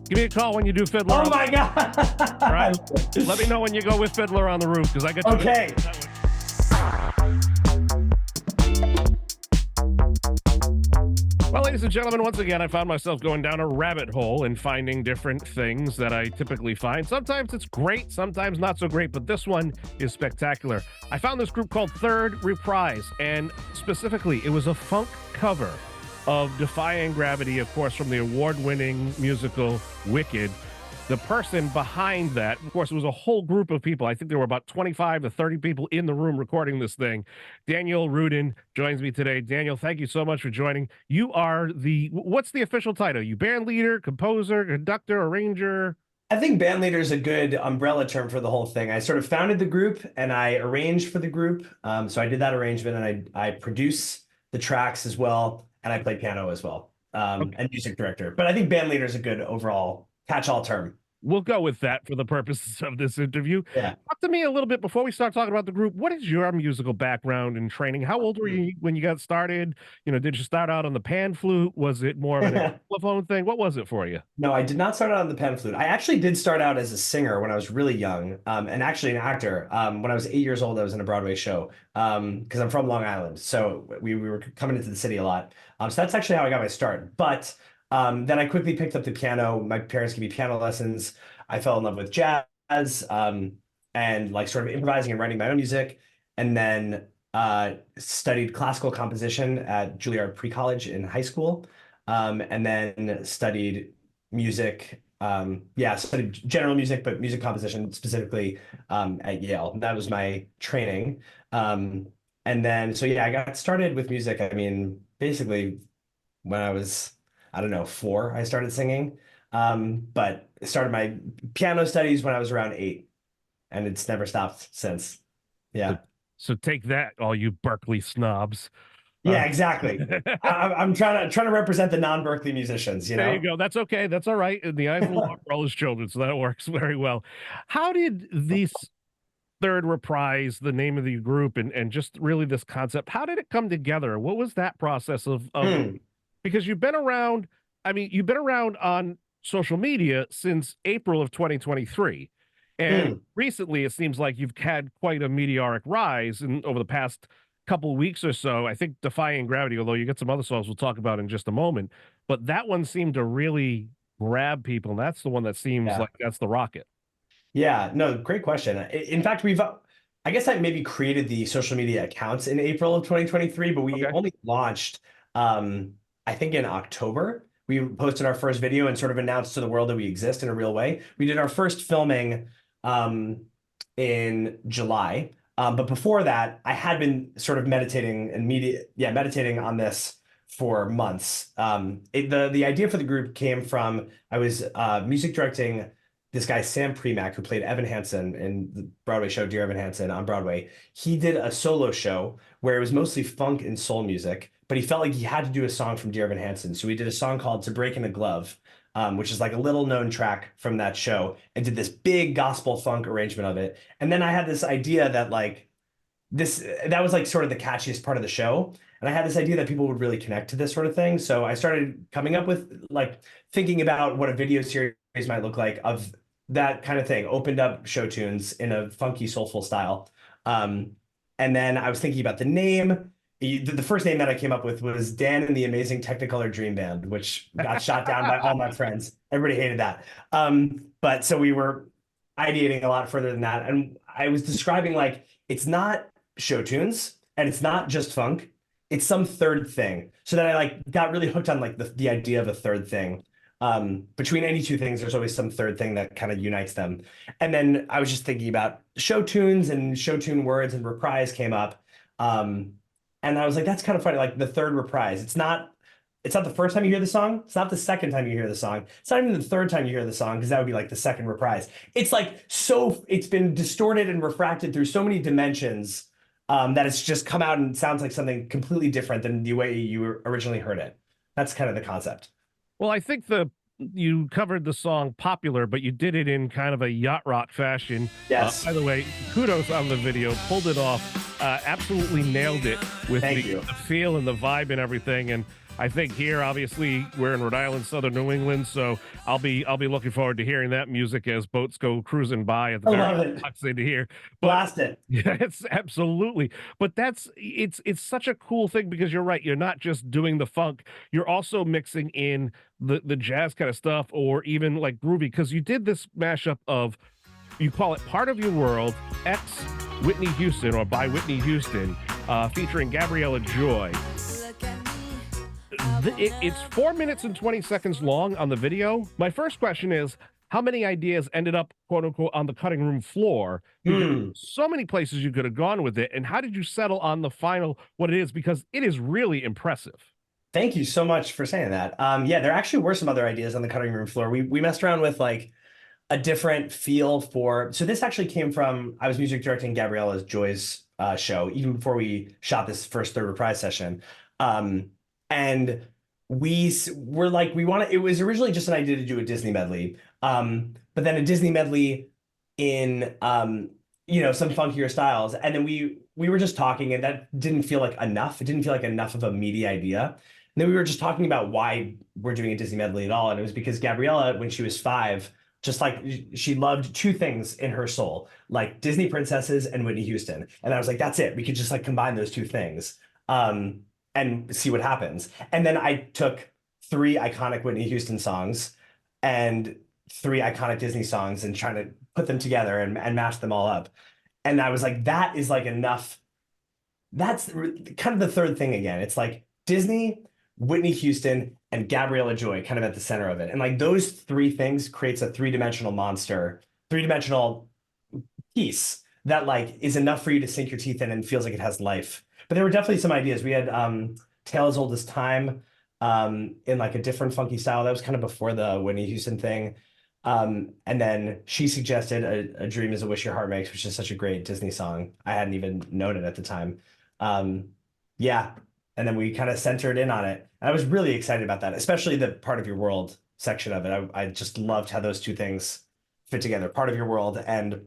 Give me a call when you do Fiddler. Oh my God. All right. Let me know when you go with Fiddler on the Roof, because I got you. Okay. Well, ladies and gentlemen, once again, I found myself going down a rabbit hole and finding different things that I typically find. Sometimes it's great, sometimes not so great, but this one is spectacular. I found this group called Third Reprise, and specifically, it was a funk cover of Defying Gravity, of course, from the award-winning musical Wicked. The person behind that, of course, it was a whole group of people. I think there were about 25 to 30 people in the room recording this thing. Daniel Rudin joins me today. Daniel, thank you so much for joining. You are what's the official title? You band leader, composer, conductor, arranger? I think band leader is a good umbrella term for the whole thing. I sort of founded the group and I arranged for the group. So I did that arrangement and I produce the tracks as well. And I play piano as well, and music director. But I think band leader is a good overall catch-all term. We'll go with that for the purposes of this interview. Yeah. Talk to me a little bit before we start talking about the group. What is your musical background and training? How old were you when you got started? You know, did you start out on the pan flute? Was it more of an telephone thing? What was it for you? No, I did not start out on the pan flute. I actually did start out as a singer when I was really young, and actually an actor. When I was 8 years old, I was in a Broadway show because I'm from Long Island. So we were coming into the city a lot. So that's actually how I got my start. But then I quickly picked up the piano. My parents gave me piano lessons. I fell in love with jazz and like sort of improvising and writing my own music. And then studied classical composition at Juilliard Pre-College in high school. And then studied music. Studied general music, but music composition specifically at Yale. That was my training. And then, I got started with music. I mean, basically when I was, I don't know, 4, I started singing. But started my piano studies when I was around 8, and it's never stopped since. Yeah. So take that, all you Berkeley snobs. Yeah, exactly. I'm trying to represent the non-Berkeley musicians, you know? There you go. That's okay. That's all right. In the eyes of the law, we're all his children, so that works very well. How did this Third Reprise, the name of the group, and just really this concept, how did it come together? What was that process of because you've been around, I mean, you've been around on social media since April of 2023. And recently, it seems like you've had quite a meteoric rise over the past couple of weeks or so. I think Defying Gravity, although you got some other songs we'll talk about in just a moment, but that one seemed to really grab people, and that's the one that seems like that's the rocket. Yeah, no, great question. In fact, I guess I maybe created the social media accounts in April of 2023, but we only launched, I think in October. We posted our first video and sort of announced to the world that we exist in a real way. We did our first filming in July. But before that, I had been sort of meditating on this for months. The idea for the group came from, I was music directing this guy, Sam Premack, who played Evan Hansen in the Broadway show Dear Evan Hansen on Broadway. He did a solo show where it was mostly funk and soul music, but he felt like he had to do a song from Dear Evan Hansen. So he did a song called To Break in a Glove, which is like a little known track from that show, and did this big gospel funk arrangement of it. And then I had this idea that that was like sort of the catchiest part of the show. And I had this idea that people would really connect to this sort of thing. So I started coming up with thinking about what a video series might look like of that kind of thing, opened up show tunes in a funky, soulful style. And then I was thinking about the name. The first name that I came up with was Dan and the Amazing Technicolor Dream Band, which got shot down by all my friends. Everybody hated that. But so we were ideating a lot further than that. And I was describing it's not show tunes and it's not just funk. It's some third thing. So then I got really hooked on the idea of a third thing. Between any two things, there's always some third thing that kind of unites them. And then I was just thinking about show tunes, and show tune words, and reprise came up. And I was like, that's kind of funny, like the third reprise. It's not the first time you hear the song. It's not the second time you hear the song. It's not even the third time you hear the song, because that would be like the second reprise. It's it's been distorted and refracted through so many dimensions that it's just come out and sounds like something completely different than the way you originally heard it. That's kind of the concept. Well, I think you covered the song Popular, but you did it in kind of a yacht rock fashion. Yes. By the way, kudos on the video. Pulled it off. Absolutely nailed it with the feel and the vibe and everything. And I think here, obviously, we're in Rhode Island, southern New England, so I'll be looking forward to hearing that music as boats go cruising by at the I very love it. box into here. But Blast it. yes, absolutely. But it's such a cool thing because you're right. You're not just doing the funk, you're also mixing in the jazz kind of stuff or even like groovy because you did this mashup of you call it Part of Your World, X Whitney Houston or by Whitney Houston, featuring Gabriella Joy. It's 4 minutes and 20 seconds long on the video. My first question is, how many ideas ended up, quote unquote, on the cutting room floor? Because Hmm. so many places you could have gone with it. And how did you settle on the final, what it is? Because it is really impressive. Thank you so much for saying that. Yeah, there actually were some other ideas on the cutting room floor. We messed around with like a different feel for. So this actually came from I was music directing Gabriella Joy's show even before we shot this first third reprise session, and were like we want to. It was originally just an idea to do a Disney medley, but then a Disney medley in some funkier styles, and then we were just talking, and that didn't feel like enough. It didn't feel like enough of a meaty idea. And then we were just talking about why we're doing a Disney medley at all, and it was because Gabriella, when she was 5, just like she loved two things in her soul, like Disney princesses and Whitney Houston. And I was like, that's it. We could just like combine those two things, and see what happens. And then I took 3 iconic Whitney Houston songs and 3 iconic Disney songs and trying to put them together and mash them all up. And I was like, that is like enough. That's kind of the third thing again. It's like Disney, Whitney Houston, and Gabriella Joy kind of at the center of it. And like those 3 things creates a three-dimensional monster, three-dimensional piece that like is enough for you to sink your teeth in and feels like it has life. But there were definitely some ideas. We had Tale as Old as Time in like a different funky style. That was kind of before the Whitney Houston thing. And then she suggested a Dream is a Wish Your Heart Makes, which is such a great Disney song. I hadn't even known it at the time. Yeah. And then we kind of centered in on it. And I was really excited about that, especially the Part of Your World section of it. I just loved how those two things fit together. Part of Your World and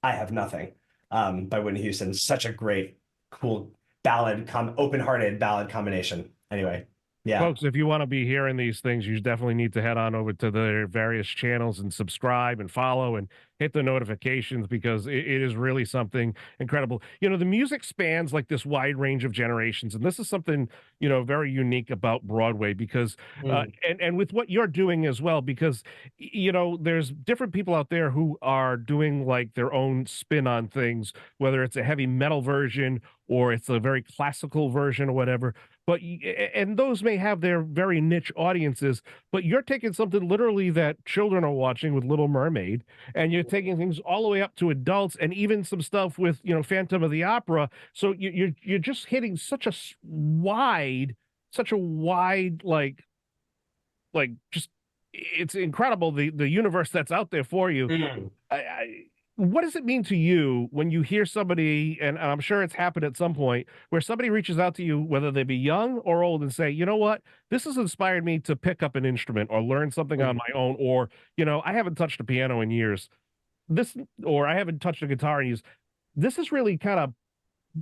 I Have Nothing by Whitney Houston. Such a great, cool ballad, open-hearted ballad combination. Anyway, yeah. Folks, if you want to be hearing these things, you definitely need to head on over to their various channels and subscribe and follow and hit the notifications because it is really something incredible. The music spans like this wide range of generations, and this is something, very unique about Broadway because, Mm. and with what you're doing as well, because, there's different people out there who are doing like their own spin on things, whether it's a heavy metal version or it's a very classical version or whatever. But and those may have their very niche audiences, but you're taking something literally that children are watching with Little Mermaid, and you're taking things all the way up to adults, and even some stuff with Phantom of the Opera. So you're just hitting such a wide like just it's incredible the universe that's out there for you. Mm. What does it mean to you when you hear somebody, and I'm sure it's happened at some point, where somebody reaches out to you, whether they be young or old, and say, you know what, this has inspired me to pick up an instrument or learn something on Mm. my own, or, I haven't touched a piano in years. Or I haven't touched a guitar in years. This is really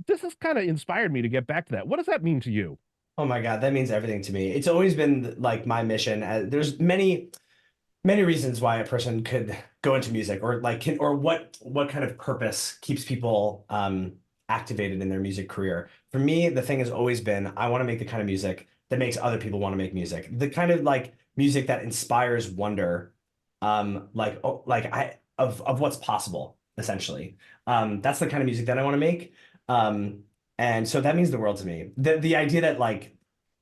this has kind of inspired me to get back to that. What does that mean to you? Oh my God, that means everything to me. It's always been like my mission. There's many reasons why a person could go into music or like or what kind of purpose keeps people activated in their music career. For me, the thing has always been I want to make the kind of music that makes other people want to make music. The kind of like music that inspires wonder, of what's possible, essentially. That's the kind of music that I want to make. And so that means the world to me. The idea that like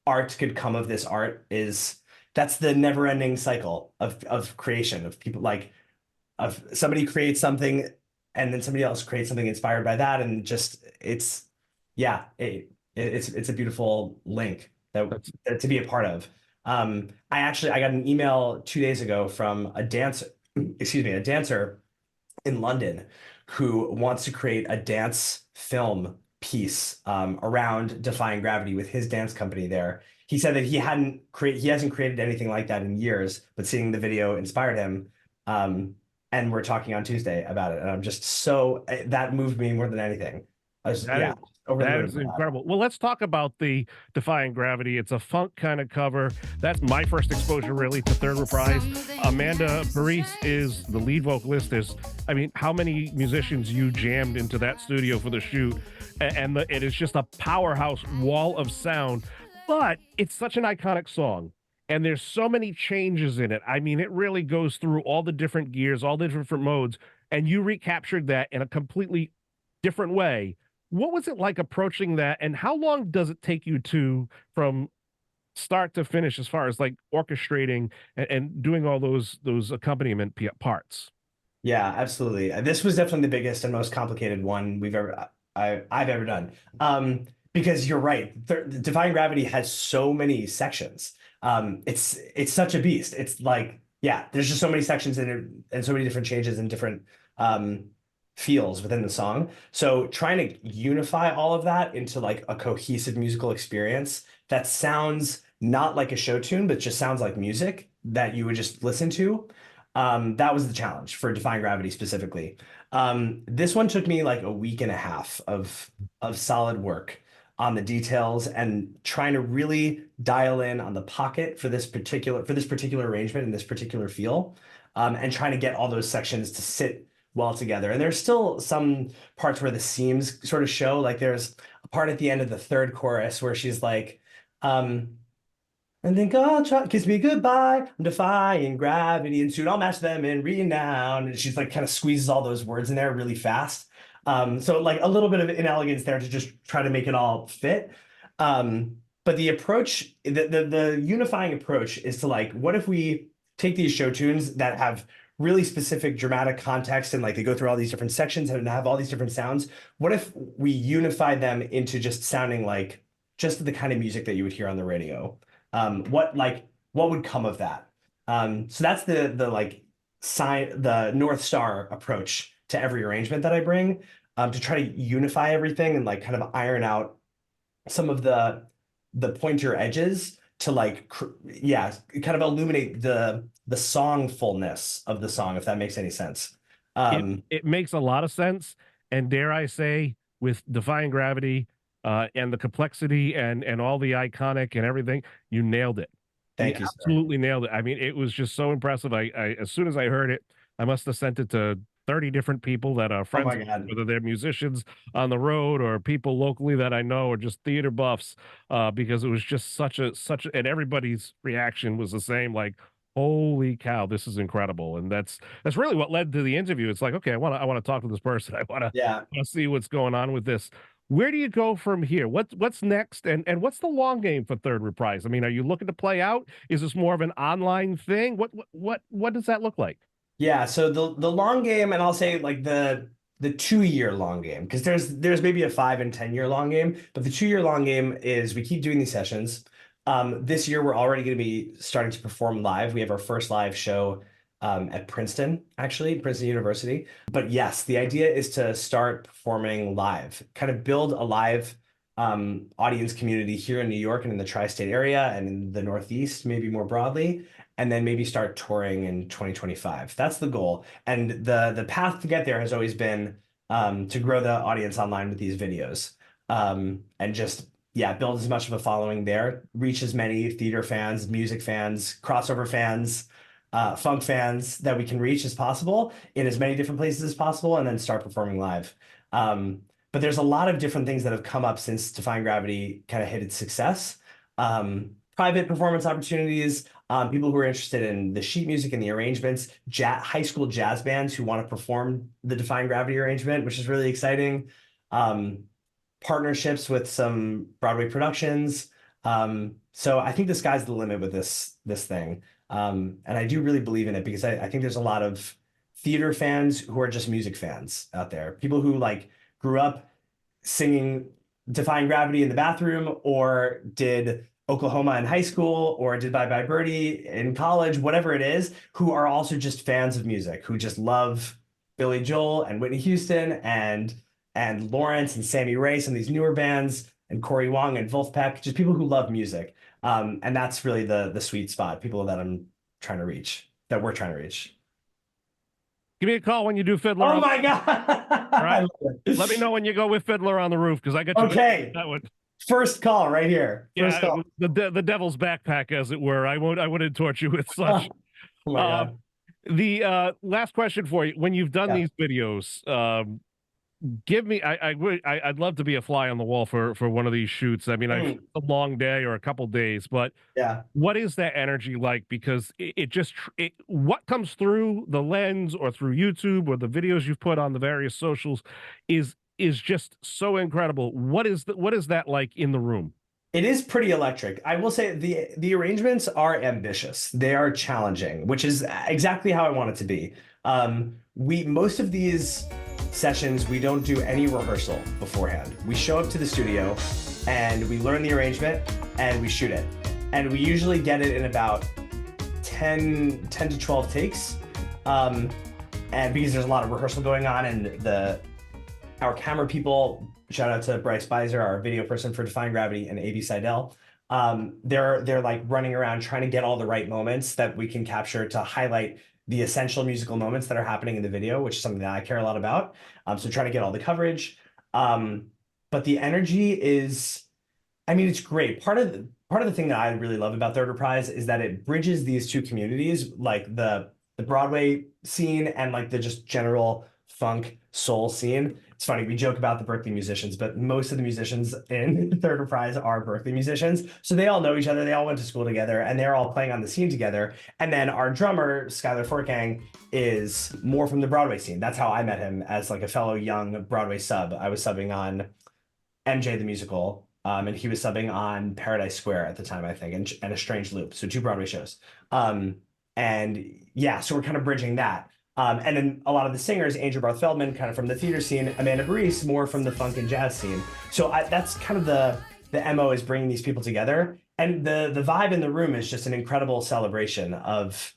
art could come of this art is that's the never-ending cycle of creation of people like of somebody creates something and then somebody else creates something inspired by that and just it's yeah it's a beautiful link That's that to be a part of. I got an email 2 days ago from a dancer, excuse me, a dancer in London who wants to create a dance film piece around Defying Gravity with his dance company there. He said that he hasn't created anything like that in years, but seeing the video inspired him. And we're talking on Tuesday about it. And I'm just that moved me more than anything. that is Yeah. over the That moon is for that. incredible. Well, let's talk about the Defying Gravity. It's a funk kind of cover. That's my first exposure really to Third Reprise. Amanda Paris is the lead vocalist. I mean, how many musicians you jammed into that studio for the shoot? And it is just a powerhouse wall of sound, but it's such an iconic song. And there's so many changes in it. I mean, it really goes through all the different gears, all the different modes, and you recaptured that in a completely different way. What was it like approaching that, and how long does it take you to from start to finish as far as like orchestrating and doing all those accompaniment parts? Yeah, absolutely. This was definitely the biggest and most complicated one I've ever done. Because you're right, Defying Gravity has so many sections. It's such a beast. It's like, yeah, there's just so many sections in it and so many different changes and different um feels within the song. So trying to unify all of that into like a cohesive musical experience that sounds not like a show tune, but just sounds like music that you would just listen to. That was the challenge for Defying Gravity specifically. This one took me like a week and a half of solid work on the details and trying to really dial in on the pocket for this particular arrangement and this particular feel, and trying to get all those sections to sit well together. And there's still some parts where the seams sort of show. Like there's a part at the end of the third chorus where she's like, um, and then God try kiss me goodbye. I'm defying gravity, and soon I'll match them in renown. And she's like kind of squeezes all those words in there really fast. So like a little bit of inelegance there to just try to make it all fit. But the approach, the unifying approach is to like, what if we take these show tunes that have really specific dramatic context and like they go through all these different sections and have all these different sounds? What if we unify them into just sounding like just the kind of music that you would hear on the radio? What would come of that? So that's the like the North Star approach to every arrangement that I bring, to try to unify everything and like kind of iron out some of the pointier edges to like yeah, kind of illuminate the songfulness of the song, if that makes any sense. It makes a lot of sense, and dare I say, with Defying Gravity, and the complexity and all the iconic and everything, you nailed it. You Thank you, sir. absolutely nailed it. I mean, it was just so impressive. I as soon as I heard it, I must have sent it to 30 different people that are Oh friends my of mine, God. whether they're musicians on the road or people locally that I know or just theater buffs, because it was just and everybody's reaction was the same, like, holy cow, this is incredible. And that's really what led to the interview. It's like, okay, I want to talk to this person. Yeah. I want to see what's going on with this. Where do you go from here? What's next, and what's the long game for Third Reprise? I mean, are you looking to play out? Is this more of an online thing? What does that look like? Yeah, so the long game, and I'll say like the 2 year long game, because there's maybe a 5 and 10 year long game, but the 2 year long game is we keep doing these sessions. This year we're already going to be starting to perform live. We have our first live show at Princeton, actually, Princeton University. But yes, the idea is to start performing live, kind of build a live audience community here in New York and in the tri-state area and in the Northeast, maybe more broadly, and then maybe start touring in 2025. That's the goal. And the path to get there has always been to grow the audience online with these videos, and just yeah, build as much of a following there, reach as many theater fans, music fans, crossover fans, funk fans that we can reach as possible in as many different places as possible, and then start performing live. But there's a lot of different things that have come up since Defying Gravity kind of hit its success. Private performance opportunities, people who are interested in the sheet music and the arrangements, high school jazz bands who want to perform the Defying Gravity arrangement, which is really exciting. Partnerships with some Broadway productions. So I think the sky's the limit with this thing. And I do really believe in it because I think there's a lot of theater fans who are just music fans out there. People who like grew up singing Defying Gravity in the bathroom, or did Oklahoma in high school, or did Bye Bye Birdie in college, whatever it is, who are also just fans of music, who just love Billy Joel and Whitney Houston and Lawrence and Sammy Ray, some of these newer bands, and Corey Wong and Wolfpack, just people who love music. And that's really the sweet spot, people that I'm trying to reach, that we're trying to reach. Give me a call when you do Fiddler. Oh On, my God. all I right. love it. Let me know when you go with Fiddler on the Roof because I got you Okay. that one. First call right here. First Yeah, call. the devil's backpack, as it were. I wouldn't torture you with such. Oh my Uh, God. the last question for you: when you've done Yeah. these videos, give me. I'd love to be a fly on the wall for one of these shoots. I mean, I've Mm, a long day or a couple days, but yeah. what is that energy like? Because it just what comes through the lens or through YouTube or the videos you've put on the various socials is just so incredible. What is that like in the room? It is pretty electric. I will say the arrangements are ambitious. They are challenging, which is exactly how I want it to be. We most of these sessions we don't do any rehearsal beforehand. We show up to the studio and we learn the arrangement and we shoot it. And we usually get it in about 10 to 12 takes. And because there's a lot of rehearsal going on and our camera people, shout out to Bryce Beiser, our video person for Defying Gravity, and AB Seidel. They're like running around trying to get all the right moments that we can capture to highlight the essential musical moments that are happening in the video, which is something that I care a lot about. So trying to get all the coverage. But the energy is, I mean, it's great. Part of the thing that I really love about Third Reprise is that it bridges these two communities, like the Broadway scene and like the just general funk soul scene. It's funny, we joke about the Berkeley musicians, but most of the musicians in Third Reprise are Berkeley musicians. So they all know each other, they all went to school together, and they're all playing on the scene together. And then our drummer, Skylar Forkang, is more from the Broadway scene. That's how I met him, as like a fellow young Broadway sub. I was subbing on MJ the Musical, and he was subbing on Paradise Square at the time, I think, and A Strange Loop. So two Broadway shows. And yeah, so we're kind of bridging that. And then a lot of the singers, Andrew Barth Feldman, kind of from the theater scene, Amanda Baris, more from the funk and jazz scene. So that's kind of the MO, is bringing these people together. And the vibe in the room is just an incredible celebration of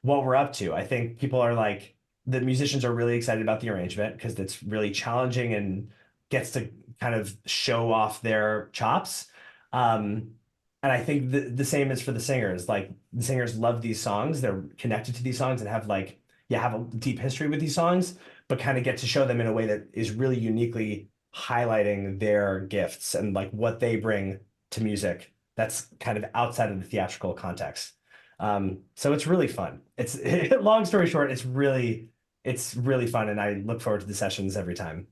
what we're up to. I think people are like, the musicians are really excited about the arrangement because it's really challenging and gets to kind of show off their chops. And I think the same is for the singers. Like the singers love these songs. They're connected to these songs and have like, yeah, have a deep history with these songs, but kind of get to show them in a way that is really uniquely highlighting their gifts and like what they bring to music that's kind of outside of the theatrical context. So it's really fun. It's long story short, it's really fun, and I look forward to the sessions every time.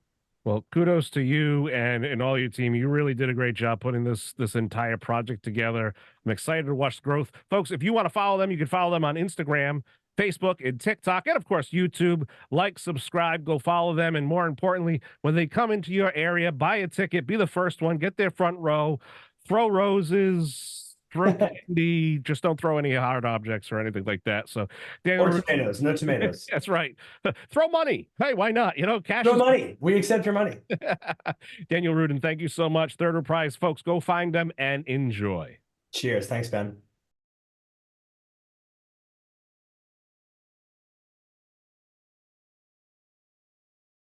Well, kudos to you and all your team. You really did a great job putting this entire project together. I'm excited to watch the growth. Folks, if you want to follow them, you can follow them on Instagram, Facebook, and TikTok, and of course, YouTube. Like, subscribe, go follow them. And more importantly, when they come into your area, buy a ticket, be the first one, get their front row, throw roses, throw candy, just don't throw any hard objects or anything like that. So, Daniel, Or tomatoes, no tomatoes. that's right. Throw money. Hey, why not? You know, cash No is money. We accept your money. Daniel Rudin, thank you so much. Third Reprise, folks, go find them and enjoy. Cheers. Thanks, Ben.